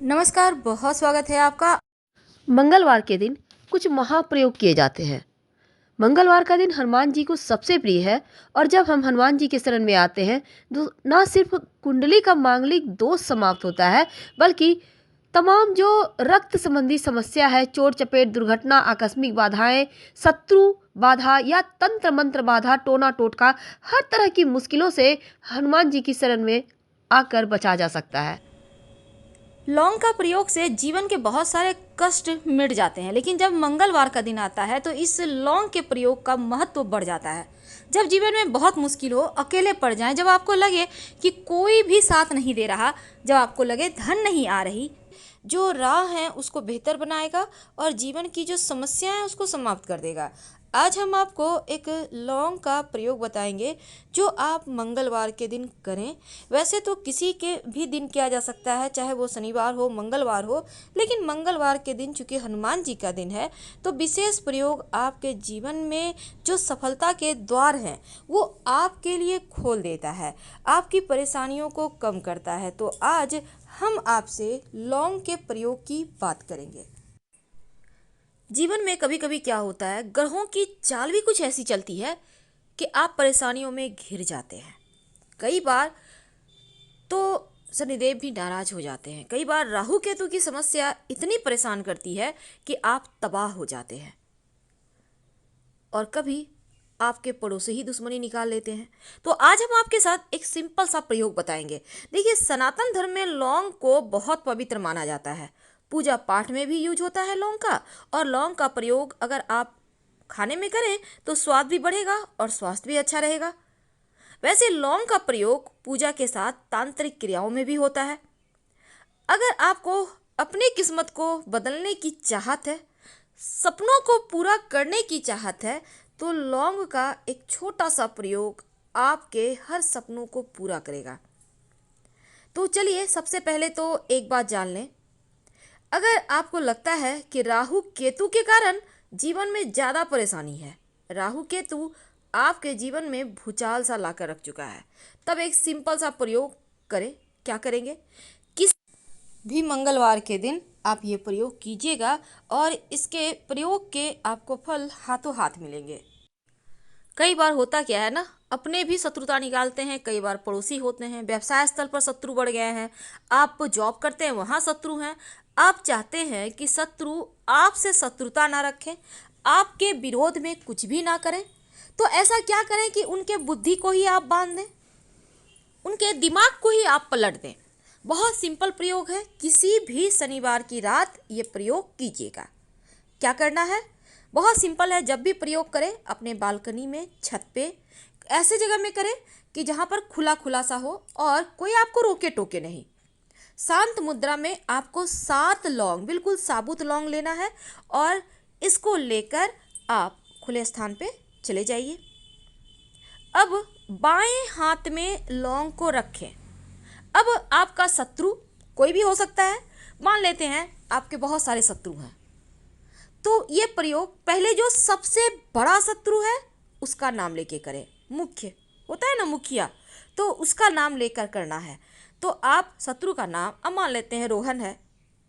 नमस्कार, बहुत स्वागत है आपका। मंगलवार के दिन कुछ महाप्रयोग किए जाते हैं। मंगलवार का दिन हनुमान जी को सबसे प्रिय है और जब हम हनुमान जी के शरण में आते हैं तो न सिर्फ कुंडली का मांगलिक दोष समाप्त होता है, बल्कि तमाम जो रक्त संबंधी समस्या है, चोट चपेट, दुर्घटना, आकस्मिक बाधाएं, शत्रु बाधा या तंत्र मंत्र बाधा, टोना टोटका, हर तरह की मुश्किलों से हनुमान जी की शरण में आकर बचा जा सकता है। लौंग का प्रयोग से जीवन के बहुत सारे कष्ट मिट जाते हैं, लेकिन जब मंगलवार का दिन आता है तो इस लौंग के प्रयोग का महत्व बढ़ जाता है। जब जीवन में बहुत मुश्किल हो, अकेले पड़ जाएं, जब आपको लगे कि कोई भी साथ नहीं दे रहा, जब आपको लगे धन नहीं आ रही, जो राह है उसको बेहतर बनाएगा और जीवन की जो समस्या है उसको समाप्त कर देगा। आज हम आपको एक लौंग का प्रयोग बताएंगे जो आप मंगलवार के दिन करें। वैसे तो किसी के भी दिन किया जा सकता है, चाहे वो शनिवार हो, मंगलवार हो, लेकिन मंगलवार के दिन चूँकि हनुमान जी का दिन है तो विशेष प्रयोग आपके जीवन में जो सफलता के द्वार हैं वो आपके लिए खोल देता है, आपकी परेशानियों को कम करता है। तो आज हम आपसे लौंग के प्रयोग की बात करेंगे। जीवन में कभी कभी क्या होता है, ग्रहों की चाल भी कुछ ऐसी चलती है कि आप परेशानियों में घिर जाते हैं। कई बार तो शनिदेव भी नाराज हो जाते हैं, कई बार राहु केतु की समस्या इतनी परेशान करती है कि आप तबाह हो जाते हैं, और कभी आपके पड़ोसी ही दुश्मनी निकाल लेते हैं। तो आज हम आपके साथ एक सिंपल सा प्रयोग बताएंगे। देखिए, सनातन धर्म में लौंग को बहुत पवित्र माना जाता है। पूजा पाठ में भी यूज होता है लौंग का, और लौंग का प्रयोग अगर आप खाने में करें तो स्वाद भी बढ़ेगा और स्वास्थ्य भी अच्छा रहेगा। वैसे लौंग का प्रयोग पूजा के साथ तांत्रिक क्रियाओं में भी होता है। अगर आपको अपनी किस्मत को बदलने की चाहत है, सपनों को पूरा करने की चाहत है, तो लौंग का एक छोटा सा प्रयोग आपके हर सपनों को पूरा करेगा। तो चलिए, सबसे पहले तो एक बात जान लें। अगर आपको लगता है कि राहु केतु के कारण जीवन में ज़्यादा परेशानी है, राहु केतु आपके जीवन में भूचाल सा लाकर रख चुका है, तब एक सिंपल सा प्रयोग करें। क्या करेंगे? किस भी मंगलवार के दिन आप ये प्रयोग कीजिएगा और इसके प्रयोग के आपको फल हाथों हाथ मिलेंगे। कई बार होता क्या है ना, अपने भी शत्रुता निकालते हैं, कई बार पड़ोसी होते हैं, व्यवसाय स्थल पर शत्रु बढ़ गए हैं, आप जॉब करते हैं वहाँ शत्रु हैं। आप चाहते हैं कि शत्रु आपसे शत्रुता ना रखें, आपके विरोध में कुछ भी ना करें, तो ऐसा क्या करें कि उनके बुद्धि को ही आप बांध दें, उनके दिमाग को ही आप पलट दें। बहुत सिंपल प्रयोग है, किसी भी शनिवार की रात ये प्रयोग कीजिएगा। क्या करना है? बहुत सिंपल है। जब भी प्रयोग करें अपने बालकनी में, छत पे, ऐसे जगह में करें कि जहाँ पर खुला खुला सा हो और कोई आपको रोके टोके नहीं। शांत मुद्रा में आपको 7 लौंग, बिल्कुल साबुत लौंग लेना है और इसको लेकर आप खुले स्थान पे चले जाइए। अब बाएं हाथ में लौंग को रखें। अब आपका शत्रु कोई भी हो सकता है, मान लेते हैं आपके बहुत सारे शत्रु हैं, तो ये प्रयोग पहले जो सबसे बड़ा शत्रु है उसका नाम लेके करें। मुख्य होता है ना, मुखिया, तो उसका नाम लेकर करना है। तो आप शत्रु का नाम, अब मान लेते हैं रोहन है,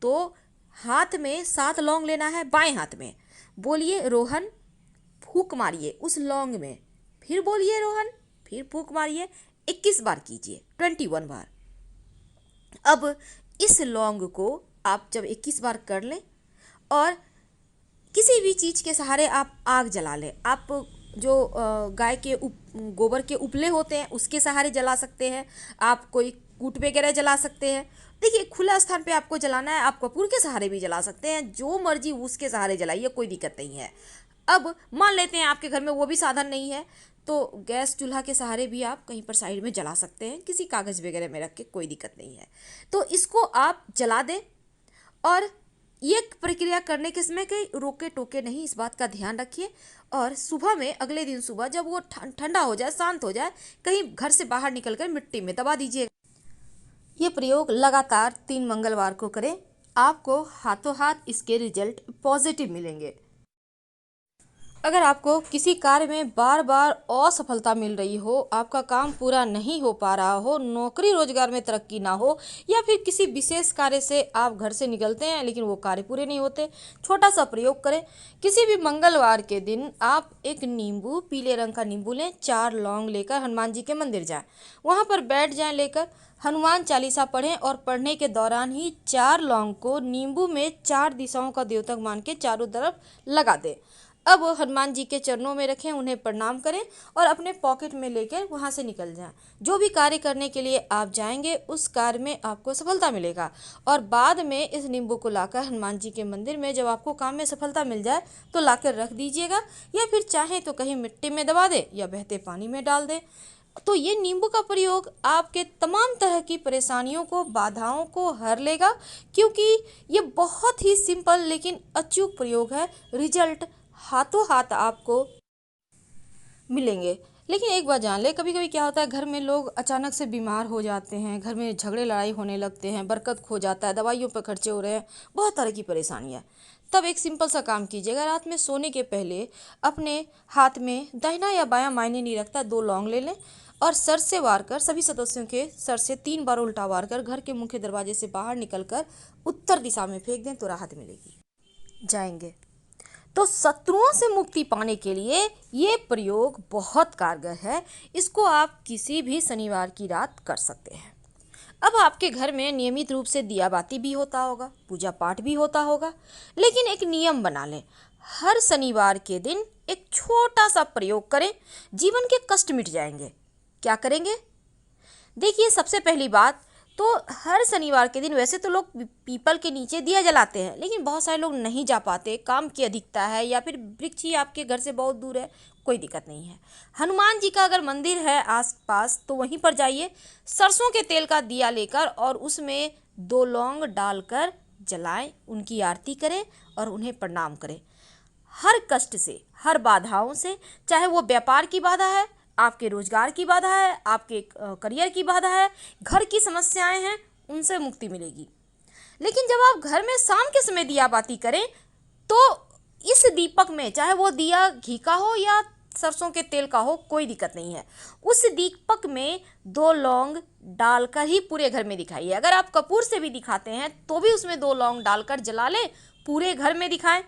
तो हाथ में 7 लौंग लेना है, बाएं हाथ में बोलिए रोहन, फूंक मारिए उस लौंग में, फिर बोलिए रोहन, फिर फूंक मारिए, 21 बार कीजिए, 21 बार। अब इस लौंग को आप जब 21 बार कर लें और किसी भी चीज़ के सहारे आप आग जला लें, आप जो गाय के गोबर के उपले होते हैं उसके सहारे जला सकते हैं, आप कोई कूट वगैरह जला सकते हैं। देखिए, खुला स्थान पे आपको जलाना है, आप कपूर के सहारे भी जला सकते हैं, जो मर्जी उसके सहारे जलाइए, कोई दिक्कत नहीं है। अब मान लेते हैं आपके घर में वो भी साधन नहीं है, तो गैस चूल्हा के सहारे भी आप कहीं पर साइड में जला सकते हैं, किसी कागज़ वगैरह में रख के, कोई दिक्कत नहीं है। तो इसको आप जला दें और ये प्रक्रिया करने के समय कहीं रोके टोके नहीं, इस बात का ध्यान रखिए। और सुबह में, अगले दिन सुबह जब वो ठंडा हो जाए, शांत हो जाए, कहीं घर से बाहर निकलकर मिट्टी में दबा दीजिए। ये प्रयोग लगातार 3 मंगलवार को करें, आपको हाथों हाथ इसके रिजल्ट पॉजिटिव मिलेंगे। अगर आपको किसी कार्य में बार बार असफलता मिल रही हो, आपका काम पूरा नहीं हो पा रहा हो, नौकरी रोजगार में तरक्की ना हो, या फिर किसी विशेष कार्य से आप घर से निकलते हैं लेकिन वो कार्य पूरे नहीं होते, छोटा सा प्रयोग करें। किसी भी मंगलवार के दिन आप एक नींबू, पीले रंग का नींबू लें, 4 लौंग लेकर हनुमान जी के मंदिर जाएं, वहाँ पर बैठ जाएं, लेकर हनुमान चालीसा पढ़ें और पढ़ने के दौरान ही 4 लौंग को नींबू में 4 दिशाओं का द्योतक मान के चारों तरफ लगा दें। अब हनुमान जी के चरणों में रखें, उन्हें प्रणाम करें और अपने पॉकेट में लेकर वहाँ से निकल जाएं। जो भी कार्य करने के लिए आप जाएंगे उस कार्य में आपको सफलता मिलेगा। और बाद में इस नींबू को लाकर हनुमान जी के मंदिर में जब आपको काम में सफलता मिल जाए तो लाकर रख दीजिएगा, या फिर चाहें तो कहीं मिट्टी में दबा दें या बहते पानी में डाल दें। तो ये नींबू का प्रयोग आपके तमाम तरह की परेशानियों को, बाधाओं को हर लेगा, क्योंकि ये बहुत ही सिंपल लेकिन अचूक प्रयोग है। रिजल्ट हाथों हाथ आपको मिलेंगे। लेकिन एक बात जान ले, कभी कभी क्या होता है, घर में लोग अचानक से बीमार हो जाते हैं, घर में झगड़े लड़ाई होने लगते हैं, बरकत खो जाता है, दवाइयों पर खर्चे हो रहे हैं, बहुत तरह की परेशानियाँ। तब एक सिंपल सा काम कीजिएगा, रात में सोने के पहले अपने हाथ में, दाहिना या बायां मायने नहीं रखता, 2 लौंग ले लें और सर से वार कर, सभी सदस्यों के सर से 3 बार उल्टा वार कर घर के मुख्य दरवाजे से बाहर निकलकर उत्तर दिशा में फेंक दें तो राहत मिलेगी। जाएंगे तो शत्रुओं से मुक्ति पाने के लिए ये प्रयोग बहुत कारगर है। इसको आप किसी भी शनिवार की रात कर सकते हैं। अब आपके घर में नियमित रूप से दिया बाती भी होता होगा, पूजा पाठ भी होता होगा, लेकिन एक नियम बना लें, हर शनिवार के दिन एक छोटा सा प्रयोग करें, जीवन के कष्ट मिट जाएंगे। क्या करेंगे? देखिए, सबसे पहली बात तो हर शनिवार के दिन वैसे तो लोग पीपल के नीचे दिया जलाते हैं, लेकिन बहुत सारे लोग नहीं जा पाते, काम की अधिकता है या फिर वृक्ष ही आपके घर से बहुत दूर है, कोई दिक्कत नहीं है। हनुमान जी का अगर मंदिर है आसपास तो वहीं पर जाइए, सरसों के तेल का दिया लेकर और उसमें 2 लौंग डालकर जलाएं, उनकी आरती करें और उन्हें प्रणाम करें। हर कष्ट से, हर बाधाओं से, चाहे वो व्यापार की बाधा है, आपके रोजगार की बाधा है, आपके करियर की बाधा है, घर की समस्याएं हैं, उनसे मुक्ति मिलेगी। लेकिन जब आप घर में शाम के समय दिया बाती करें तो इस दीपक में, चाहे वो दिया घी का हो या सरसों के तेल का हो, कोई दिक्कत नहीं है, उस दीपक में 2 लौंग डालकर ही पूरे घर में दिखाइए। अगर आप कपूर से भी दिखाते हैं तो भी उसमें 2 लौंग डालकर जला लें, पूरे घर में दिखाएं।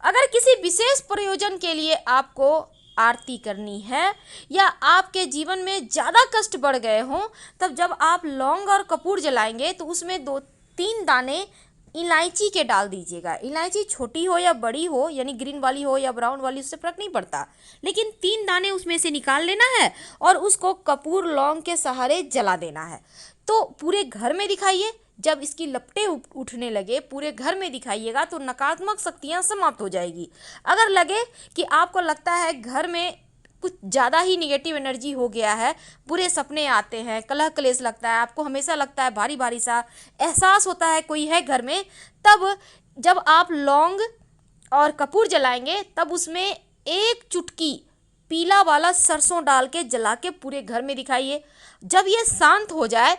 अगर किसी विशेष प्रयोजन के लिए आपको आरती करनी है या आपके जीवन में ज़्यादा कष्ट बढ़ गए हों, तब जब आप लौंग और कपूर जलाएंगे तो उसमें 2-3 दाने इलायची के डाल दीजिएगा। इलायची छोटी हो या बड़ी हो, यानी ग्रीन वाली हो या ब्राउन वाली, उससे फर्क नहीं पड़ता, लेकिन 3 दाने उसमें से निकाल लेना है और उसको कपूर लौंग के सहारे जला देना है। तो पूरे घर में दिखाइए, जब इसकी लपटें उठने लगे पूरे घर में दिखाइएगा तो नकारात्मक शक्तियाँ समाप्त हो जाएगी। अगर लगे कि आपको लगता है घर में कुछ ज़्यादा ही निगेटिव एनर्जी हो गया है, बुरे सपने आते हैं, कलह कलेश लगता है, आपको हमेशा लगता है भारी भारी सा एहसास होता है कोई है घर में, तब जब आप लौंग और कपूर जलाएंगे तब उसमें 1 चुटकी पीला वाला सरसों डाल के जला के पूरे घर में दिखाइए। जब ये शांत हो जाए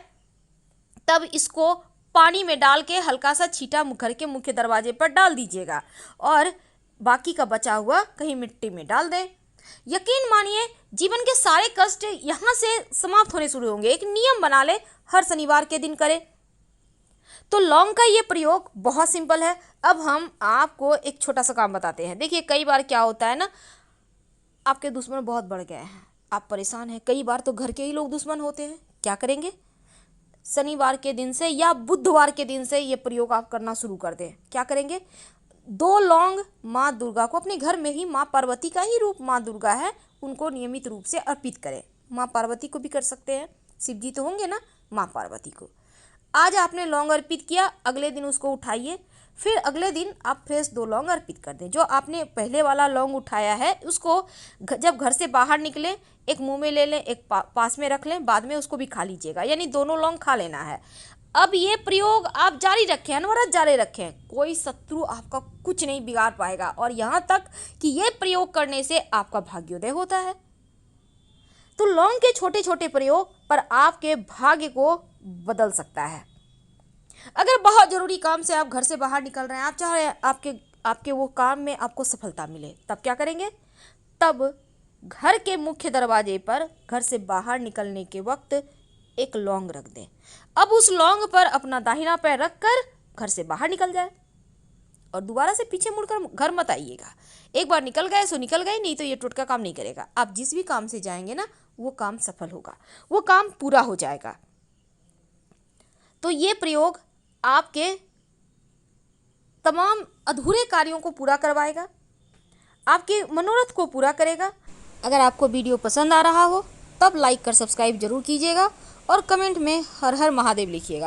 तब इसको पानी में डाल के हल्का सा छींटा घर के मुख्य दरवाजे पर डाल दीजिएगा और बाकी का बचा हुआ कहीं मिट्टी में डाल दें। यकीन मानिए, जीवन के सारे कष्ट यहाँ से समाप्त होने शुरू होंगे। एक नियम बना ले, हर शनिवार के दिन करें। तो लौंग का ये प्रयोग बहुत सिंपल है। अब हम आपको एक छोटा सा काम बताते हैं। देखिए, कई बार क्या होता है ना, आपके दुश्मन बहुत बढ़ गए हैं, आप परेशान हैं, कई बार तो घर के ही लोग दुश्मन होते हैं। क्या करेंगे? शनिवार के दिन से या बुधवार के दिन से ये प्रयोग आप करना शुरू कर दें। क्या करेंगे? 2 लौंग माँ दुर्गा को, अपने घर में ही माँ पार्वती का ही रूप माँ दुर्गा है, उनको नियमित रूप से अर्पित करें। माँ पार्वती को भी कर सकते हैं, शिव जी तो होंगे ना, माँ पार्वती को। आज आपने लौंग अर्पित किया, अगले दिन उसको उठाइए, फिर अगले दिन आप फ्रेश 2 लौंग अर्पित कर दें। जो आपने पहले वाला लौंग उठाया है उसको जब घर से बाहर निकले, एक मुंह में ले लें, एक पास में रख लें, बाद में उसको भी खा लीजिएगा, यानी दोनों लौंग खा लेना है। अब ये प्रयोग आप जारी रखें, अनवरत जारी रखें, कोई शत्रु आपका कुछ नहीं बिगाड़ पाएगा, और यहाँ तक कि ये प्रयोग करने से आपका भाग्योदय होता है। तो लौंग के छोटे छोटे प्रयोग पर आपके भाग्य को बदल सकता है। अगर बहुत ज़रूरी काम से आप घर से बाहर निकल रहे हैं, आप चाह रहे हैं आपके आपके वो काम में आपको सफलता मिले, तब क्या करेंगे? तब घर के मुख्य दरवाजे पर घर से बाहर निकलने के वक्त एक लौंग रख दें। अब उस लौंग पर अपना दाहिना पैर रखकर घर से बाहर निकल जाए और दोबारा से पीछे मुड़कर घर मत आइएगा। एक बार निकल गए सो निकल गए, नहीं तो ये टोटका काम नहीं करेगा। आप जिस भी काम से जाएंगे ना, वो काम सफल होगा, वो काम पूरा हो जाएगा। तो ये प्रयोग आपके तमाम अधूरे कार्यों को पूरा करवाएगा, आपके मनोरथ को पूरा करेगा। अगर आपको वीडियो पसंद आ रहा हो तब लाइक कर सब्सक्राइब जरूर कीजिएगा और कमेंट में हर हर महादेव लिखिएगा।